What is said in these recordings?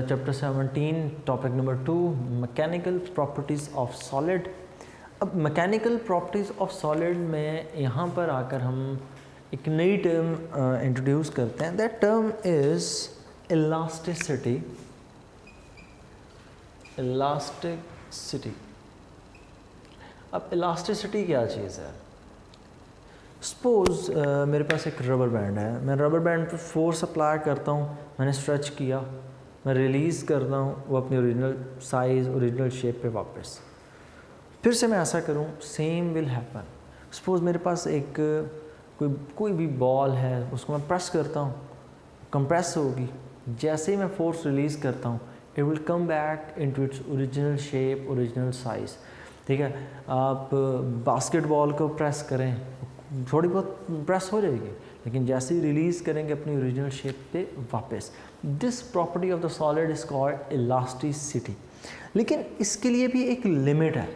Chapter 17 topic number 2 mechanical properties of solid. अब mechanical properties of solid में यहाँ पर आकर हम एक नई टर्म इंट्रोड्यूस करते हैं। That term is elasticity. Elasticity. अब इलास्टिसिटी क्या चीज़ है? सपोज़ मेरे पास एक रबर बैंड है, मैं रबर बैंड पर फोर्स अप्लाई करता हूँ, मैंने स्ट्रेच किया, मैं रिलीज़ करता हूँ, वो अपनी ओरिजिनल साइज़ ओरिजिनल शेप पे वापस। फिर से मैं ऐसा करूँ, सेम विल हैपन। सपोज़ मेरे पास एक कोई भी बॉल है, उसको मैं प्रेस करता हूँ, कंप्रेस होगी। जैसे ही मैं फोर्स रिलीज़ करता हूँ, it will come back into its original shape original size. ठीक है, आप बास्केटबॉल को प्रेस करें, थोड़ी बहुत प्रेस हो जाएगी, लेकिन जैसे ही रिलीज़ करेंगे अपनी ओरिजिनल शेप पे वापस। This property of the solid is called elasticity. लेकिन इसके लिए भी एक लिमिट है।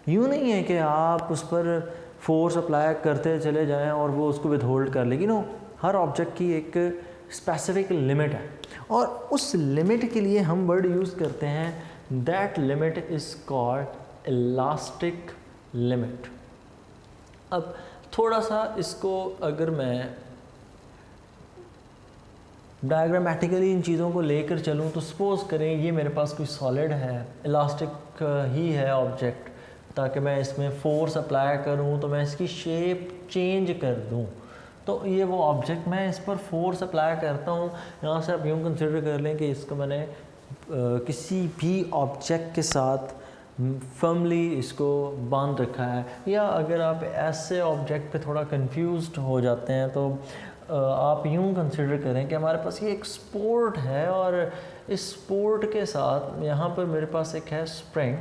यूँ नहीं है कि आप उस पर फोर्स अप्लाई करते चले जाएं और वो उसको विदहोल्ड कर लेगी। नो, हर ऑब्जेक्ट की एक स्पेसिफिक लिमिट है और उस लिमिट के लिए हम वर्ड यूज़ करते हैं। That limit is called elastic limit. अब थोड़ा सा इसको अगर मैं डायग्रामेटिकली इन चीज़ों को लेकर चलूँ तो सपोज़ करें ये मेरे पास कोई सॉलिड है, इलास्टिक ही है ऑब्जेक्ट, ताकि मैं इसमें फोर्स अप्लाई करूँ तो मैं इसकी शेप चेंज कर दूँ। तो ये वो ऑब्जेक्ट, मैं इस पर फोर्स अप्लाई करता हूँ। यहाँ से आप यूँ कंसिडर कर लें कि इसको मैंने किसी भी ऑब्जेक्ट के साथ फर्मली इसको बांध रखा है। या अगर आप ऐसे ऑब्जेक्ट पे थोड़ा कंफ्यूज्ड हो जाते हैं तो आप यूँ कंसिडर करें कि हमारे पास ये एक स्पोर्ट है और इस स्पोर्ट के साथ यहाँ पर मेरे पास एक है स्प्रिंग।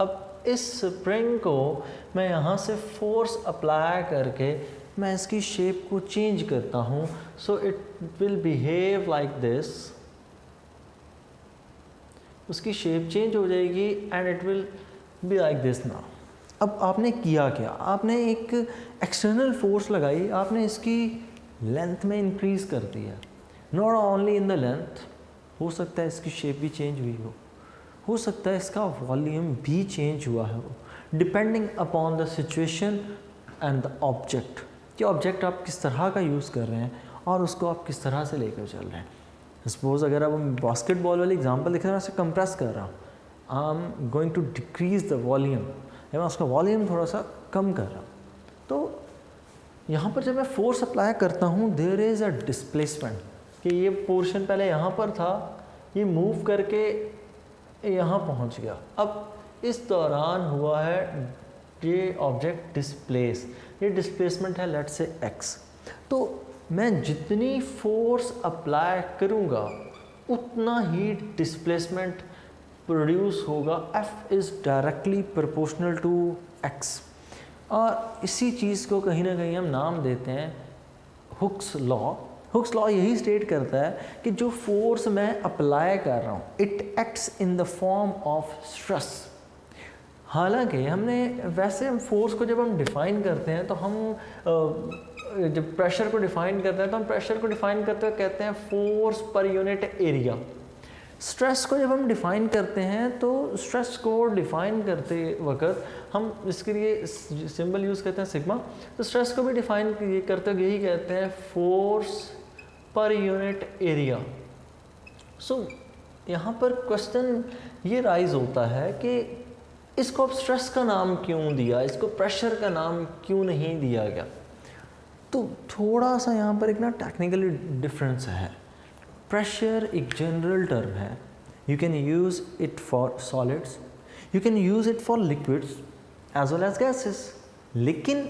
अब इस स्प्रिंग को मैं यहाँ से फोर्स अप्लाई करके मैं इसकी शेप को चेंज करता हूँ। So it will behave like this. उसकी शेप चेंज हो जाएगी and it will be like this now. अब आपने किया क्या? आपने एक एक्सटर्नल फोर्स लगाई, आपने इसकी लेंथ में इंक्रीज़ कर दिया। Not only in the length, हो सकता है इसकी शेप भी चेंज हुई हो सकता है इसका वॉल्यूम भी चेंज हुआ है, वो depending upon the situation and the object. कि ऑब्जेक्ट आप किस तरह का यूज़ कर रहे हैं और उसको आप किस तरह से लेकर चल रहे हैं। सपोज़ अगर आप बास्केटबॉल वाली एग्जांपल देखें, मैं उसे कंप्रेस कर रहा हूँ, I am going to decrease the volume, मैं उसका वॉल्यूम थोड़ा सा कम कर रहा हूँ। तो यहाँ पर जब मैं फोर्स अप्लाई करता हूँ, देयर इज़ अ डिस्प्लेसमेंट, कि ये पोर्शन पहले यहाँ पर था, ये मूव करके यहाँ पहुँच गया। अब इस दौरान हुआ है ये ऑब्जेक्ट डिस्प्लेस, ये डिस्प्लेसमेंट है लेट्स से x। तो मैं जितनी फोर्स अप्लाई करूँगा उतना ही डिस्प्लेसमेंट प्रोड्यूस होगा। F is directly proportional to x। और इसी चीज़ को कहीं ना कहीं हम नाम देते हैं हुक्स लॉ। हुक्स लॉ यही स्टेट करता है कि जो फोर्स मैं अप्लाई कर रहा हूँ, it acts in the form of stress. हालांकि हमने वैसे हम फोर्स को जब हम डिफ़ाइन करते हैं तो हम जब प्रेशर को डिफ़ाइन करते हैं तो हम प्रेशर को डिफ़ाइन करते हुए कहते हैं force per unit area. Stress को जब हम डिफ़ाइन करते हैं तो स्ट्रेस को डिफ़ाइन करते वक्त हम इसके लिए सिंबल यूज़ करते हैं सिग्मा। तो स्ट्रेस को भी डिफ़ाइन करते हुए यही कहते हैं फोर्स पर यूनिट एरिया। सो यहाँ पर क्वेश्चन ये राइज होता है कि इसको अब स्ट्रेस का नाम क्यों दिया, इसको प्रेशर का नाम क्यों नहीं दिया गया? तो थोड़ा सा यहाँ पर एक ना टेक्निकली डिफरेंस है। प्रेशर एक जनरल टर्म है, you can use it for solids, you can use it for liquids as well as gases. लेकिन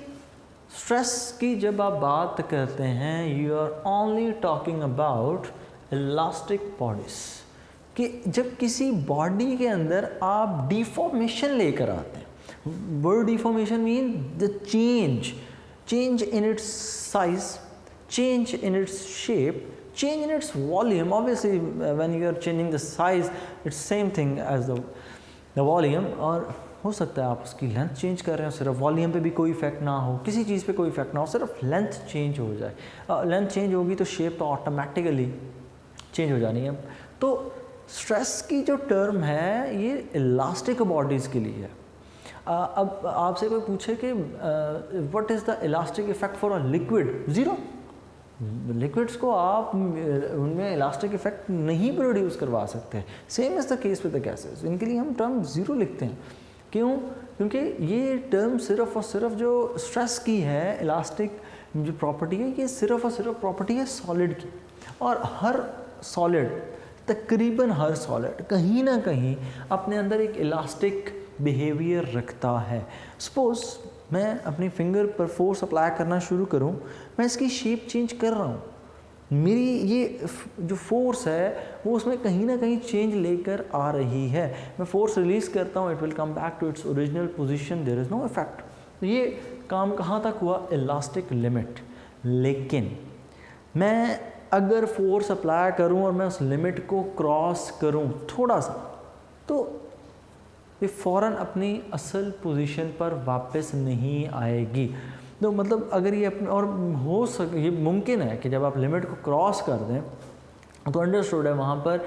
स्ट्रेस की जब आप बात करते हैं, you are only talking about elastic bodies, कि जब किसी बॉडी के अंदर आप डिफॉर्मेशन लेकर आते हैं। Word deformation mean the change in its size, change in its shape, change in its volume. Obviously when you are changing the size, it's same thing as the volume. और हो सकता है आप उसकी लेंथ चेंज कर रहे हो, सिर्फ वॉल्यूम पे भी कोई इफेक्ट ना हो, किसी चीज़ पे कोई इफेक्ट ना हो, सिर्फ लेंथ चेंज हो जाए। लेंथ चेंज होगी तो शेप तो ऑटोमेटिकली चेंज हो जानी है। तो स्ट्रेस की जो टर्म है ये इलास्टिक बॉडीज़ के लिए है। अब आपसे कोई पूछे कि what is the elastic effect for a liquid, zero. Liquids को आप उनमें इलास्टिक इफेक्ट नहीं प्रोड्यूस करवा सकते। Same is the case with the gases, इनके लिए हम टर्म ज़ीरो लिखते हैं। क्यों? क्योंकि ये टर्म सिर्फ और सिर्फ जो स्ट्रेस की है, इलास्टिक जो प्रॉपर्टी है, ये सिर्फ और सिर्फ प्रॉपर्टी है सॉलिड की। और हर सॉलिड, तकरीबन हर सॉलिड कहीं ना कहीं अपने अंदर एक इलास्टिक बिहेवियर रखता है। सपोज़ मैं अपनी फिंगर पर फोर्स अप्लाई करना शुरू करूं, मैं इसकी शेप चेंज कर रहा हूं, मेरी ये जो फोर्स है वो उसमें कहीं ना कहीं चेंज लेकर आ रही है। मैं फोर्स रिलीज़ करता हूँ, it will come back to its original position, there is no effect. तो ये काम कहाँ तक हुआ? Elastic limit. लेकिन मैं अगर फोर्स अप्लाई करूँ और मैं उस लिमिट को क्रॉस करूँ थोड़ा सा, तो ये फ़ौरन अपनी असल पोजीशन पर वापस नहीं आएगी। तो मतलब अगर ये अपने, और हो सके ये मुमकिन है कि जब आप लिमिट को क्रॉस कर दें तो अंडरस्टूड है वहाँ पर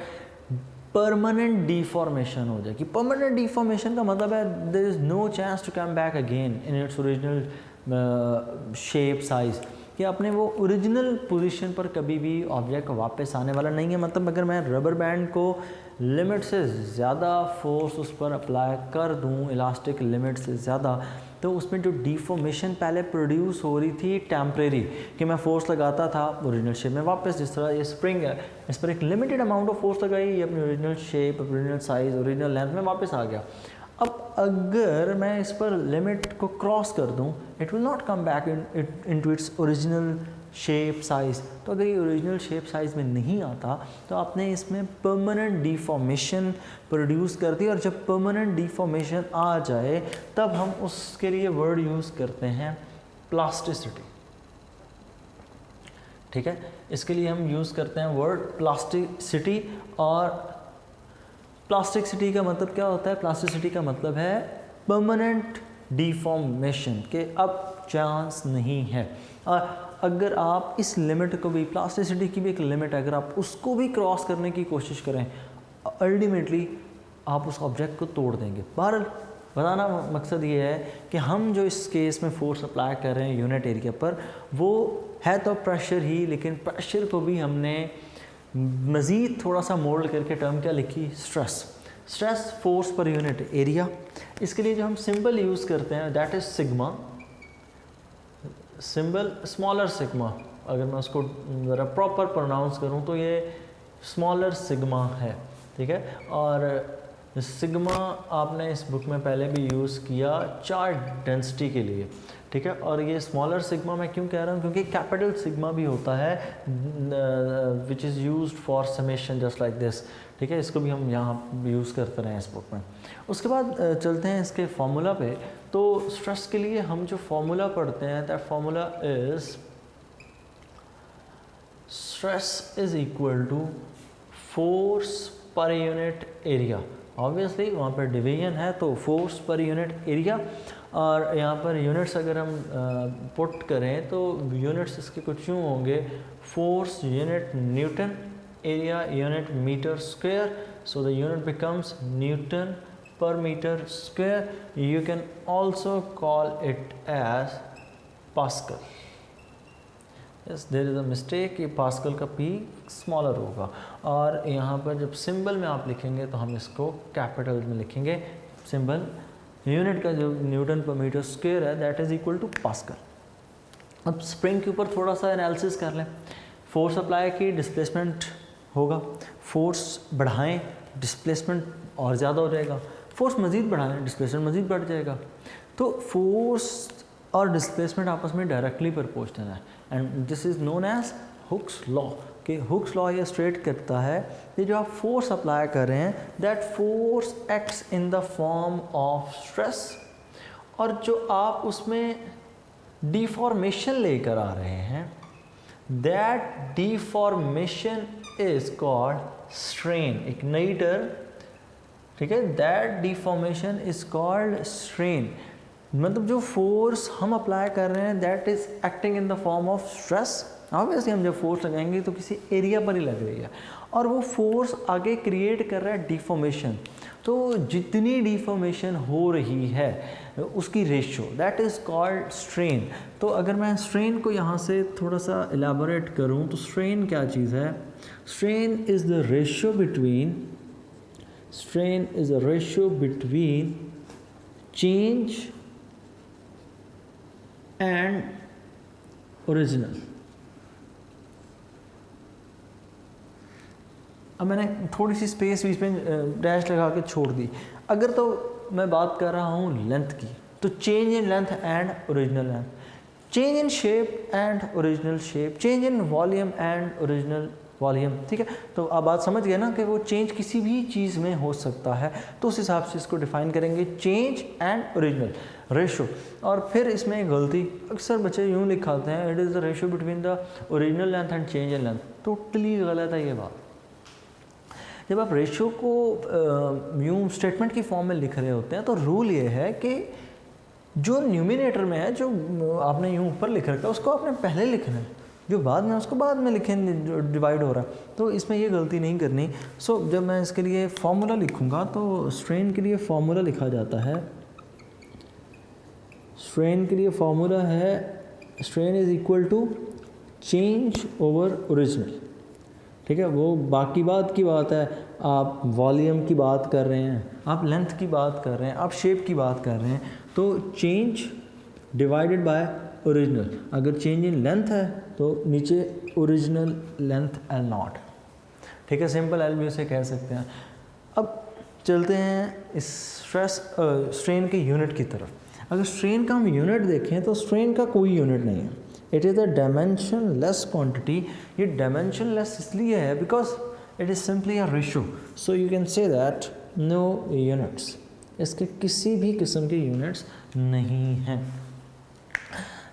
परमानेंट डिफॉर्मेशन हो जाएगी। परमानेंट डिफॉर्मेशन का मतलब है there is no chance to come back again in its original shape size, कि अपने वो ओरिजिनल पोजीशन पर कभी भी ऑब्जेक्ट वापस आने वाला नहीं है। मतलब अगर मैं रबर बैंड को लिमिट से ज़्यादा फोर्स उस पर अप्लाई कर दूं, इलास्टिक लिमिट से ज़्यादा, तो उसमें जो डिफॉर्मेशन पहले प्रोड्यूस हो रही थी टेम्परेरी, कि मैं फोर्स लगाता था ओरिजिनल शेप में वापस, जिस तरह ये स्प्रिंग है, इस पर एक लिमिटेड अमाउंट ऑफ फोर्स लगाई, ये अपनी original shape, original size, original length में वापस आ गया। अब अगर मैं इस पर लिमिट को क्रॉस कर दूं, it will not come back into its original shape size. तो अगर ये ओरिजिनल शेप साइज़ में नहीं आता तो आपने इसमें परमानेंट डिफॉर्मेशन प्रोड्यूस कर दी। और जब परमानेंट डिफॉर्मेशन आ जाए तब हम उसके लिए वर्ड यूज़ करते हैं प्लास्टिसिटी। ठीक है, इसके लिए हम यूज़ करते हैं वर्ड प्लास्टिसिटी। और प्लास्टिसिटी का मतलब क्या होता है? प्लास्टिसिटी का मतलब है परमानेंट डिफॉर्मेशन, के अब चांस नहीं है। और अगर आप इस लिमिट को भी, प्लास्टिसिटी की भी एक लिमिट है, अगर आप उसको भी क्रॉस करने की कोशिश करें, अल्टीमेटली आप उस ऑब्जेक्ट को तोड़ देंगे। बहरहाल बताना मकसद ये है कि हम जो इस केस में फोर्स अप्लाई कर रहे हैं यूनिट एरिया पर, वो है तो प्रेशर ही, लेकिन प्रेशर को भी हमने मज़ीद थोड़ा सा मोल्ड करके टर्म क्या लिखी? Stress. Stress force per unit area. इसके लिए जो हम सिंबल यूज़ करते हैं that is sigma. Symbol smaller sigma, अगर मैं उसको ज़रा प्रॉपर प्रोनाउंस करूँ तो ये स्मॉलर सिग्मा है। ठीक है, और सिग्मा आपने इस बुक में पहले भी यूज़ किया चार्ज डेंसिटी के लिए। ठीक है, और ये स्मॉलर सिग्मा मैं क्यों कह रहा हूँ? क्योंकि कैपिटल सिग्मा भी होता है which is used for summation just like this. ठीक है, इसको भी हम यहाँ यूज़ करते रहे इस बुक में। उसके बाद चलते हैं इसके फार्मूला पे। तो स्ट्रेस के लिए हम जो फार्मूला पढ़ते हैं that formula is stress is equal to force per unit area. Obviously वहाँ पर डिवीजन है तो फोर्स पर यूनिट एरिया, और यहाँ पर यूनिट्स अगर हम पुट करें तो यूनिट्स इसके कुछ यूँ होंगे, force unit newton, area unit metre square, so the unit becomes newton per meter square. You can also call it as Pascal. Yes, there is a mistake कि पास्कल का P स्मॉलर होगा, और यहाँ पर जब सिंबल में आप लिखेंगे तो हम इसको कैपिटल में लिखेंगे। सिंबल यूनिट का जो न्यूटन पर मीटर स्क्वायर है that is equal to pascal. अब स्प्रिंग के ऊपर थोड़ा सा एनालिसिस कर लें। फोर्स अप्लाई की, डिस्प्लेसमेंट होगा, फोर्स बढ़ाएं, डिस्प्लेसमेंट और ज़्यादा हो जाएगा, फोर्स मज़ीद बढ़ाएं, डिस्प्लेसमेंट मज़ीद बढ़ जाएगा। तो फोर्स और डिस्प्लेसमेंट आपस में डायरेक्टली प्रोपोर्शनल है, and this is known as Hooke's law. कि हुक्स लॉ ये स्ट्रेट करता है कि जो आप फोर्स अप्लाई कर रहे हैं that force acts in the form of stress, और जो आप उसमें डिफॉर्मेशन लेकर आ रहे हैं that deformation is called strain. एक नई टर्म, ठीक है, that deformation is called strain. मतलब जो फोर्स हम अप्लाई कर रहे हैं that is acting in the form of stress, obviously हम जब फोर्स लगाएंगे तो किसी एरिया पर ही लग रही है और वो फोर्स आगे क्रिएट कर रहा है डिफॉर्मेशन। तो जितनी डिफॉर्मेशन हो रही है उसकी ratio that is called strain. तो अगर मैं स्ट्रेन को यहाँ से थोड़ा सा एलैबोरेट करूँ तो स्ट्रेन क्या चीज़ है? Strain is the ratio between change and original. अब मैंने थोड़ी सी स्पेस बीच में डैश लगा के छोड़ दी। अगर तो मैं बात कर रहा हूँ लेंथ की, तो change in length and original length, change in shape and original shape, change in volume and original volume. ठीक है, तो आप बात समझ गए ना कि वो चेंज किसी भी चीज़ में हो सकता है। तो उस हिसाब से इसको डिफाइन करेंगे, चेंज एंड ओरिजिनल रेशो। और फिर इसमें एक गलती अक्सर बच्चे यूँ लिखाते हैं, it is the ratio between the original length and change in length. Totally गलत है ये बात। जब आप रेशियो को यूँ स्टेटमेंट की फॉर्म में लिख रहे होते हैं तो रूल ये है कि जो न्यूमिनेटर में है, जो आपने यूँ ऊपर लिख रखा है, उसको आपने पहले लिखना है, जो बाद में उसको बाद में लिखें, जो डिवाइड हो रहा है। तो इसमें ये गलती नहीं करनी। सो जब मैं इसके लिए फॉर्मूला लिखूँगा तो स्ट्रेन के लिए फॉर्मूला लिखा जाता है, स्ट्रेन के लिए फॉर्मूला है strain is equal to change over original. ठीक है, वो बाकी बात की बात है, आप वॉल्यूम की बात कर रहे हैं, आप लेंथ की बात कर रहे हैं, आप शेप की बात कर रहे हैं, तो चेंज डिवाइडेड बाय ओरिजिनल। अगर चेंज इन लेंथ है तो नीचे ओरिजिनल लेंथ एल नॉट। ठीक है, सिंपल एल भी उसे कह सकते हैं। अब चलते हैं इस स्ट्रेन के यूनिट की तरफ। अगर स्ट्रेन का हम यूनिट देखें तो स्ट्रेन का कोई यूनिट नहीं है, it is a dimensionless quantity. ये डायमेंशनलेस इसलिए है because it is simply a ratio, so you can say that no units, इसके किसी भी किस्म के यूनिट्स नहीं हैं।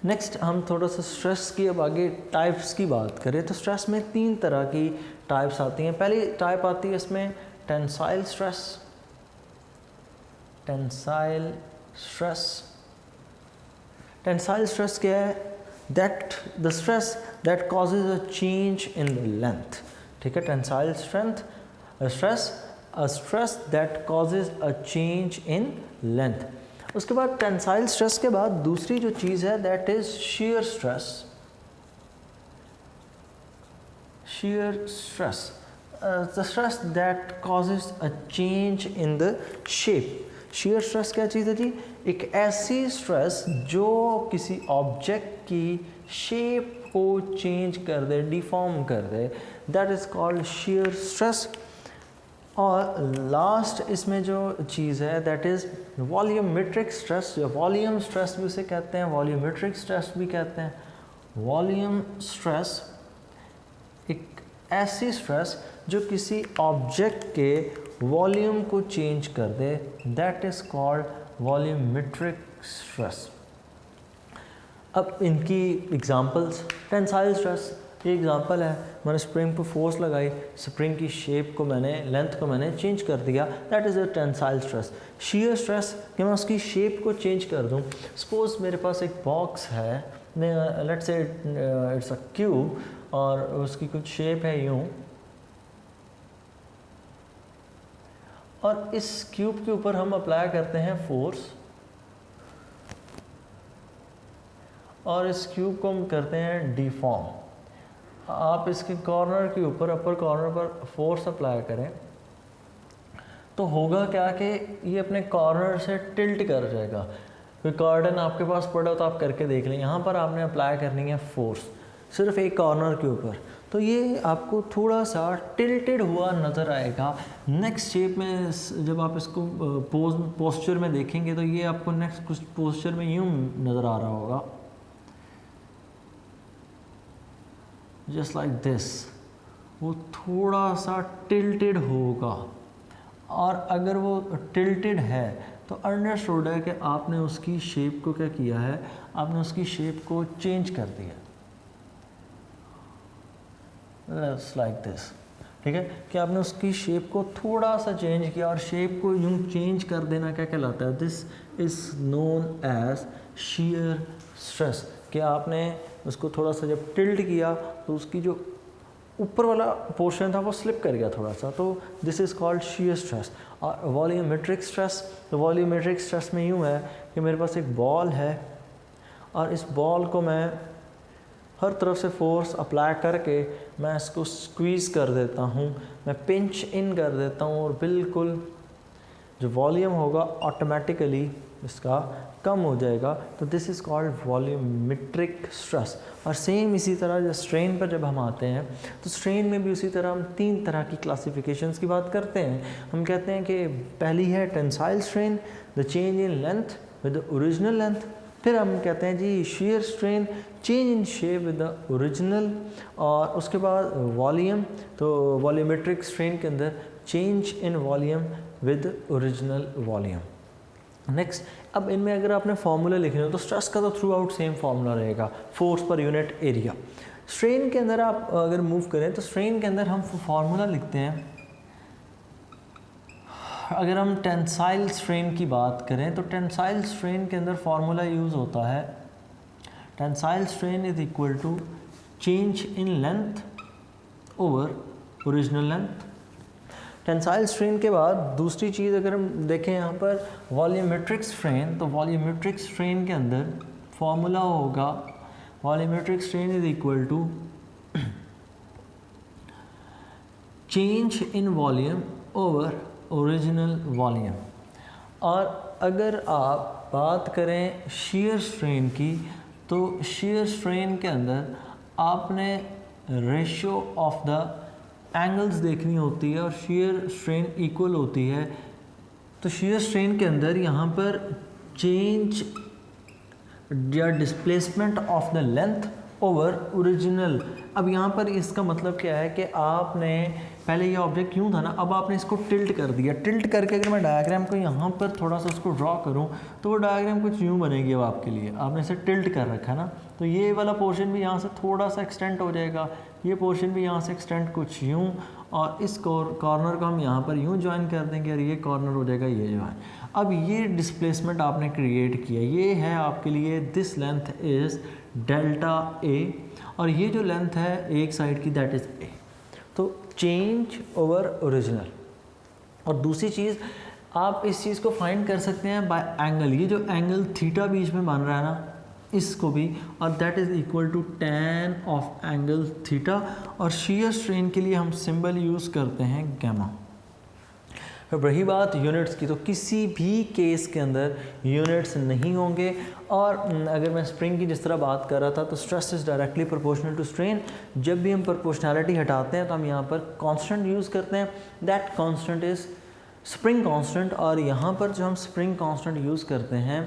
नेक्स्ट हम थोड़ा सा स्ट्रेस की अब आगे टाइप्स की बात करें तो स्ट्रेस में 3 तरह की टाइप्स आती हैं। पहली टाइप आती है इसमें टेंसाइल स्ट्रेस। टेंसाइल स्ट्रेस क्या है? That the stress that causes a change in the length. ठीक है, tensile stress a stress that causes a change in length. उसके बाद टेंसाइल स्ट्रेस के बाद दूसरी जो चीज़ है that is shear stress, the stress that causes a change in the shape। shear stress क्या चीज़ है जी? एक ऐसी स्ट्रेस जो किसी ऑब्जेक्ट की शेप को चेंज कर दे, डिफॉर्म कर दे, that is called shear stress। और लास्ट इसमें जो चीज़ है that is volumetric stress. Volume stress भी उसे कहते हैं, वॉल्यूमेट्रिक स्ट्रेस भी कहते हैं। वॉल्यूम स्ट्रेस एक ऐसी स्ट्रेस जो किसी ऑब्जेक्ट के वॉल्यूम को चेंज कर दे, that is called volumetric stress. अब इनकी एग्जांपल्स, टेंसाइल स्ट्रेस ये एग्जांपल है, मैंने स्प्रिंग पर फोर्स लगाई, स्प्रिंग की शेप को मैंने, लेंथ को मैंने चेंज कर दिया, that is a tensile stress. Shear stress कि मैं उसकी शेप को चेंज कर दूं। सपोज मेरे पास एक बॉक्स है, लेट्स से इट्स अ क्यूब, और उसकी कुछ शेप है यूं, और इस क्यूब के ऊपर हम अप्लाई करते हैं फोर्स, और इस क्यूब को हम करते हैं डिफॉर्म। आप इसके कॉर्नर के ऊपर, अपर कॉर्नर पर फोर्स अप्लाई करें तो होगा क्या कि ये अपने कॉर्नर से टिल्ट कर जाएगा। कोई कार्डन आपके पास पड़ा हो तो आप करके देख लें, यहाँ पर आपने अप्लाई करनी है फोर्स सिर्फ एक कॉर्नर के ऊपर, तो ये आपको थोड़ा सा टिल्टेड हुआ नज़र आएगा। नेक्स्ट शेप में जब आप इसको पोस्चर में देखेंगे तो ये आपको नेक्स्ट कुछ पोस्चर में यूँ नज़र आ रहा होगा, जस्ट लाइक दिस, वो थोड़ा सा टिल्टेड होगा। और अगर वो टिल्टेड है तो अंडरस्टूड है कि आपने उसकी शेप को क्या किया है, आपने उसकी शेप को चेंज कर दिया, जस्ट लाइक दिस। ठीक है, कि आपने उसकी शेप को थोड़ा सा चेंज किया, और शेप को यूँ चेंज कर देना क्या कहलाता है? This is known as shear stress. कि आपने उसको थोड़ा सा जब टिल्ट किया तो उसकी जो ऊपर वाला पोर्शन था वो स्लिप कर गया थोड़ा सा, तो this is called shear stress. और वॉल्यूमेट्रिक स्ट्रेस, तो वॉल्यूमेट्रिक स्ट्रेस में यूँ है कि मेरे पास एक बॉल है और इस बॉल को मैं हर तरफ से फोर्स अप्लाई करके मैं इसको स्क्वीज़ कर देता हूँ, मैं पिंच इन कर देता हूँ और बिल्कुल जो वॉल्यूम होगा ऑटोमेटिकली इसका कम हो जाएगा। तो this is called volumetric stress. और सेम इसी तरह जो स्ट्रेन पर जब हम आते हैं तो स्ट्रेन में भी उसी तरह हम 3 तरह की क्लासिफिकेशंस की बात करते हैं। हम कहते हैं कि पहली है tensile strain, the change in length with the original length. फिर हम कहते हैं जी shear strain, change in shape with the original. और उसके बाद वॉल्यूम, तो वॉल्यूमेट्रिक स्ट्रेन के अंदर change in volume with original volume. Next, अब इनमें अगर आपने फार्मूला लिखना हो तो स्ट्रेस का तो थ्रू आउट सेम फार्मूला रहेगा, force per unit area. Strain के अंदर आप अगर मूव करें तो स्ट्रेन के अंदर हम फार्मूला लिखते हैं। अगर हम टेंसाइल स्ट्रेन की बात करें तो टेंसाइल स्ट्रेन के अंदर फार्मूला यूज़ होता है, tensile strain is equal to change in length over original length. Tensile strain के बाद दूसरी चीज़ अगर हम देखें यहाँ पर वॉल्यूमेट्रिक स्ट्रेन, तो वॉल्यूमेट्रिक स्ट्रेन के अंदर फॉर्मूला होगा volumetric strain is equal to change in volume over original volume. और अगर आप बात करें शेयर स्ट्रेन की, तो शेयर स्ट्रेन के अंदर आपने रेशियो ऑफ द एंगल्स देखनी होती है और शेयर स्ट्रेन इक्वल होती है। तो शेयर स्ट्रेन के अंदर यहाँ पर चेंज या displacement of the length over original. अब यहाँ पर इसका मतलब क्या है कि आपने पहले ये ऑब्जेक्ट यूँ था ना, अब आपने इसको टिल्ट कर दिया। टिल्ट करके अगर मैं डायग्राम को यहाँ पर थोड़ा सा उसको ड्रॉ करूँ तो वो डायग्राम कुछ यूँ बनेगी। अब आपके लिए आपने इसे टिल्ट कर रखा है ना, तो ये वाला पोर्शन भी यहाँ से थोड़ा सा एक्सटेंड हो जाएगा, ये पोर्शन भी यहाँ से एक्सटेंड कुछ यूँ, और इस कॉर्नर को हम यहाँ पर यूँ ज्वाइन कर देंगे और ये कॉर्नर हो जाएगा ये ज्वाइन। अब ये डिस्प्लेसमेंट आपने क्रिएट किया, ये है आपके लिए this length is delta A, और ये जो लेंथ है एक साइड की दैट इज़ ए। तो चेंज ओवर ओरिजिनल। और दूसरी चीज़ आप इस चीज़ को फाइंड कर सकते हैं बाय एंगल। ये जो एंगल थीटा बीच में बन रहा है ना, इसको भी, और that is equal to tan of angle theta. और शेयर स्ट्रेन के लिए हम सिंबल यूज़ करते हैं गैमा। अब रही बात यूनिट्स की, तो किसी भी केस के अंदर यूनिट्स नहीं होंगे। और अगर मैं स्प्रिंग की जिस तरह बात कर रहा था, तो stress is directly proportional to strain. जब भी हम प्रोपोर्शनैलिटी हटाते हैं तो हम यहाँ पर कांस्टेंट यूज़ करते हैं, that constant is spring constant. और यहाँ पर जो हम स्प्रिंग कांस्टेंट यूज़ करते हैं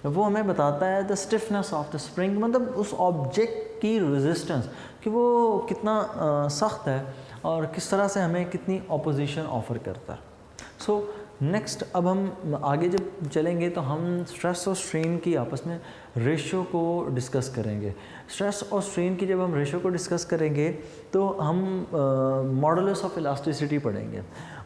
वो हमें बताता है the stiffness of the spring, मतलब उस ऑब्जेक्ट की रेजिस्टेंस, कि वो कितना सख्त है और किस तरह से हमें कितनी ऑपोजिशन ऑफ़र करता है। सो नेक्स्ट, अब हम आगे जब चलेंगे तो हम स्ट्रेस और स्ट्रेन की आपस में रेशियो को डिस्कस करेंगे। स्ट्रेस और स्ट्रेन की जब हम रेशियो को डिस्कस करेंगे तो हम मॉडुलस ऑफ इलास्टिसिटी पढ़ेंगे।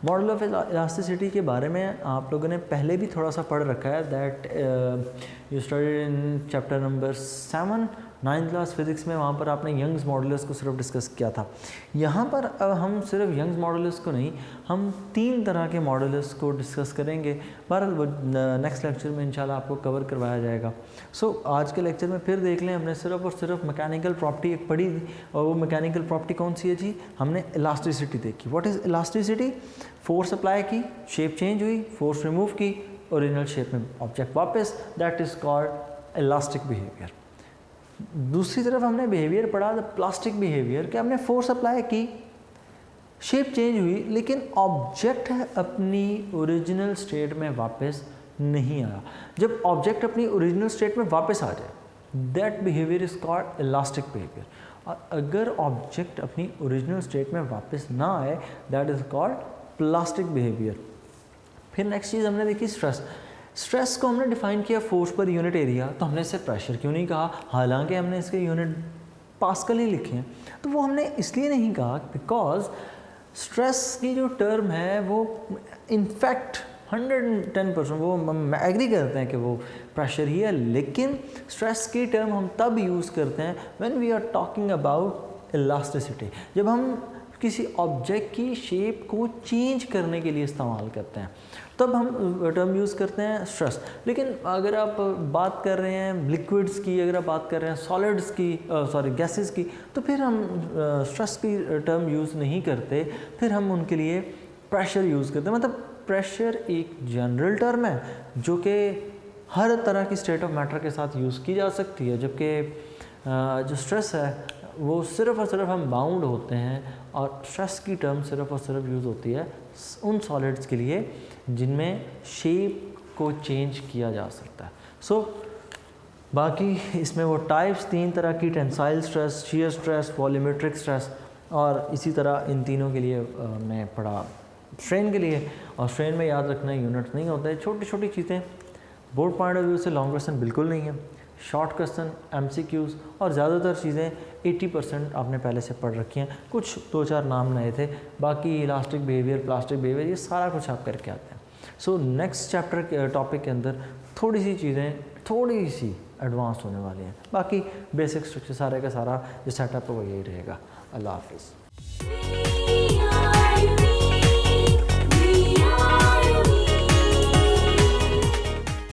मॉडल ऑफ इलास्टिसिटी के बारे में आप लोगों ने पहले भी थोड़ा सा पढ़ रखा है, that you studied in chapter number 7 9th class physics में। वहाँ पर आपने यंग्स मॉडुलस को सिर्फ डिस्कस किया था। यहाँ पर अब हम सिर्फ यंग्स मॉडुलस को नहीं, हम 3 तरह के मॉडुलस को डिस्कस करेंगे। बहरहाल नेक्स्ट लेक्चर में इंशाल्लाह आपको कवर करवाया जाएगा। सो आज के लेक्चर में फिर देख लें, हमने सिर्फ और सिर्फ मैकेनिकल प्रॉपर्टी एक पढ़ी थी, और वो मैकेनिकल प्रॉपर्टी कौन सी है जी? हमने इलास्टिसिटी देखी। What is elasticity? Force apply की, शेप चेंज हुई, फोर्स रिमूव की, ओरिजिनल शेप में ऑब्जेक्ट वापस, that is called elastic behaviour. दूसरी तरफ हमने बिहेवियर पढ़ा, द प्लास्टिक बिहेवियर, कि हमने फोर्स अप्लाई की, शेप चेंज हुई, लेकिन ऑब्जेक्ट अपनी ओरिजिनल स्टेट में वापस नहीं आया। जब ऑब्जेक्ट अपनी ओरिजिनल स्टेट में वापस आ जाए, that behaviour is called elastic behaviour. और अगर ऑब्जेक्ट अपनी ओरिजिनल स्टेट में वापस ना आए, that is called plastic behaviour. फिर नेक्स्ट चीज़ हमने देखी स्ट्रेस। स्ट्रेस को हमने डिफाइन किया फोर्स पर यूनिट एरिया, तो हमने इसे प्रेशर क्यों नहीं कहा, हालांकि हमने इसके यूनिट पास्कल ही लिखे हैं। तो वो हमने इसलिए नहीं कहा बिकॉज स्ट्रेस की जो टर्म है वो इनफैक्ट 110% वो हम एग्री करते हैं कि वो प्रेशर ही है, लेकिन स्ट्रेस की टर्म हम तब यूज़ करते हैं when we are talking about elasticity, जब हम किसी ऑब्जेक्ट की शेप को चेंज करने के लिए इस्तेमाल करते हैं, तब हम टर्म यूज़ करते हैं स्ट्रेस। लेकिन अगर आप बात कर रहे हैं लिक्विड्स की, अगर आप बात कर रहे हैं सॉलिड्स की, गैसेस की, तो फिर हम स्ट्रेस की टर्म यूज़ नहीं करते, फिर हम उनके लिए प्रेशर यूज़ करते हैं। मतलब प्रेशर एक जनरल टर्म है जो कि हर तरह की स्टेट ऑफ मैटर के साथ यूज़ की जा सकती है, जबकि जो स्ट्रेस है वो सिर्फ़ और सिर्फ हम बाउंड होते हैं, और स्ट्रेस की टर्म सिर्फ़ और सिर्फ यूज़ होती है उन सॉलिड्स के लिए जिनमें शेप को चेंज किया जा सकता है। सो बाकी इसमें वो टाइप्स 3 तरह की, tensile stress, shear stress, volumetric stress, और इसी तरह इन तीनों के लिए मैं पढ़ा स्ट्रेन के लिए। और स्ट्रेन में याद रखना यूनिट्स नहीं होता है, छोटी छोटी चीज़ें। बोर्ड पॉइंट ऑफ व्यू से लॉन्ग क्वेश्चन बिल्कुल नहीं है, शॉर्ट क्वेश्चन, MCQs, और ज़्यादातर चीज़ें 80% आपने पहले से पढ़ रखी हैं। कुछ 2-4 नाम नए थे, बाकी इलास्टिक बिहेवियर, प्लास्टिक बिहेवियर, ये सारा कुछ आप करके आते हैं। सो नेक्स्ट चैप्टर के टॉपिक के अंदर थोड़ी सी चीज़ें थोड़ी सी एडवांस होने वाली हैं, बाकी बेसिक स्ट्रक्चर सारे का सारा जो सेटअप है वो यही रहेगा। अल्लाह हाफिज़।